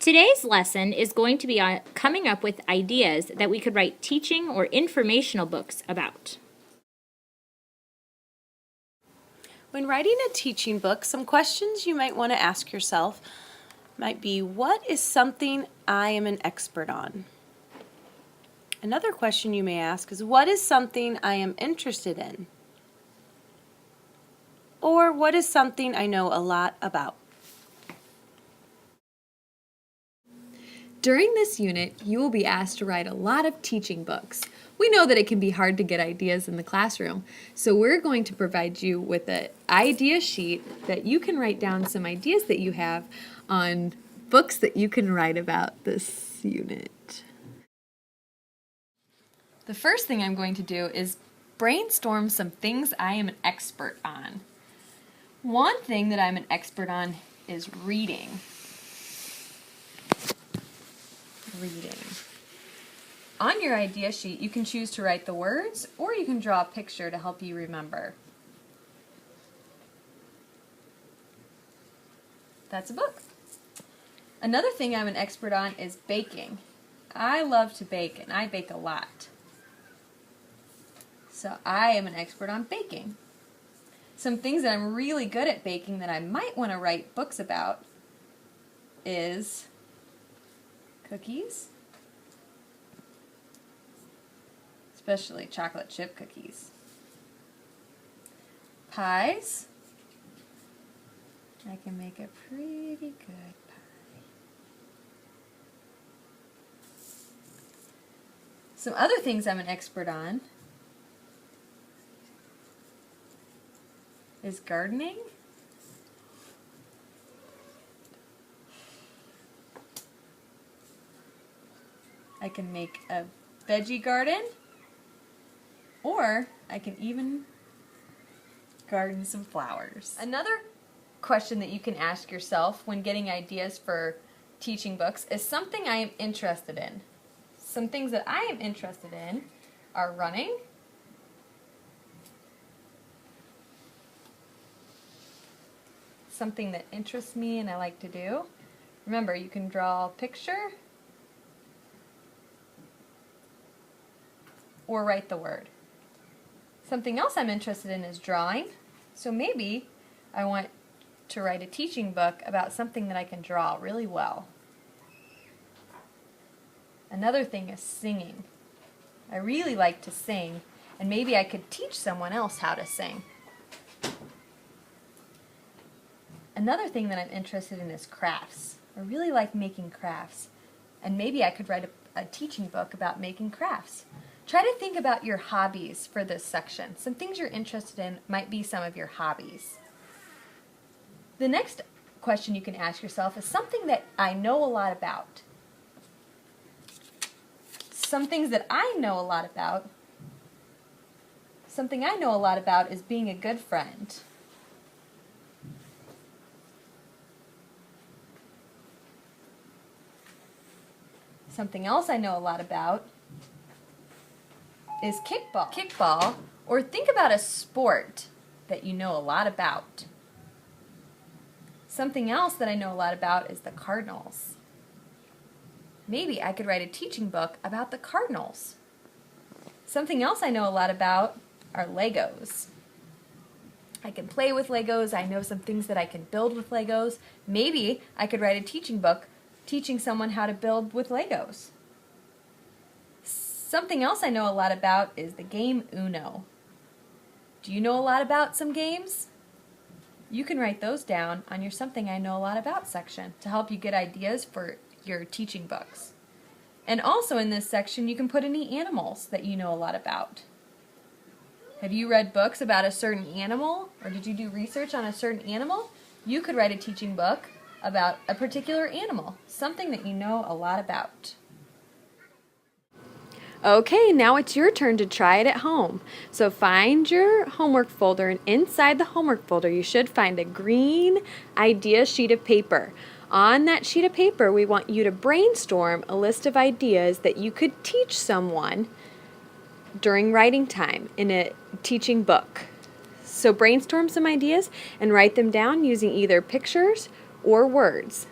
Today's lesson is going to be on coming up with ideas that we could write teaching or informational books about. When writing a teaching book, some questions you might want to ask yourself might be, what is something I am an expert on? Another question you may ask is, what is something I am interested in? Or what is something I know a lot about? During this unit, you will be asked to write a lot of teaching books. We know that it can be hard to get ideas in the classroom, so we're going to provide you with an idea sheet that you can write down some ideas that you have on books that you can write about this unit. The first thing I'm going to do is brainstorm some things I am an expert on. One thing that I'm an expert on is reading. On your idea sheet, you can choose to write the words, or you can draw a picture to help you remember. That's a book. Another thing I'm an expert on is baking. I love to bake, and I bake a lot. So I am an expert on baking. Some things that I'm really good at baking that I might want to write books about is cookies, especially chocolate chip cookies, pies. I can make a pretty good pie. Some other things I'm an expert on is gardening. I can make a veggie garden, or I can even garden some flowers. Another question that you can ask yourself when getting ideas for teaching books is something I am interested in. Some things that I am interested in are running, something that interests me and I like to do. Remember, you can draw a picture or write the word. Something else I'm interested in is drawing, so maybe I want to write a teaching book about something that I can draw really well. Another thing is singing. I really like to sing, and maybe I could teach someone else how to sing. Another thing that I'm interested in is crafts. I really like making crafts, and maybe I could write a teaching book about making crafts. Try to think about your hobbies for this section. Some things you're interested in might be some of your hobbies. The next question you can ask yourself is something that I know a lot about. Some things that I know a lot about. Something I know a lot about is being a good friend. Something else I know a lot about is kickball. Or think about a sport that you know a lot about. Something else that I know a lot about is the Cardinals. Maybe I could write a teaching book about the Cardinals. Something else I know a lot about are Legos. I can play with Legos. I know some things that I can build with Legos. Maybe I could write a teaching book teaching someone how to build with Legos. Something else I know a lot about is the game Uno. Do you know a lot about some games? You can write those down on your Something I Know a Lot About section to help you get ideas for your teaching books. And also in this section, you can put any animals that you know a lot about. Have you read books about a certain animal, or did you do research on a certain animal? You could write a teaching book about a particular animal, something that you know a lot about. Okay, now it's your turn to try it at home. So find your homework folder, and inside the homework folder you should find a green idea sheet of paper. On that sheet of paper, we want you to brainstorm a list of ideas that you could teach someone during writing time in a teaching book. So brainstorm some ideas and write them down using either pictures or words.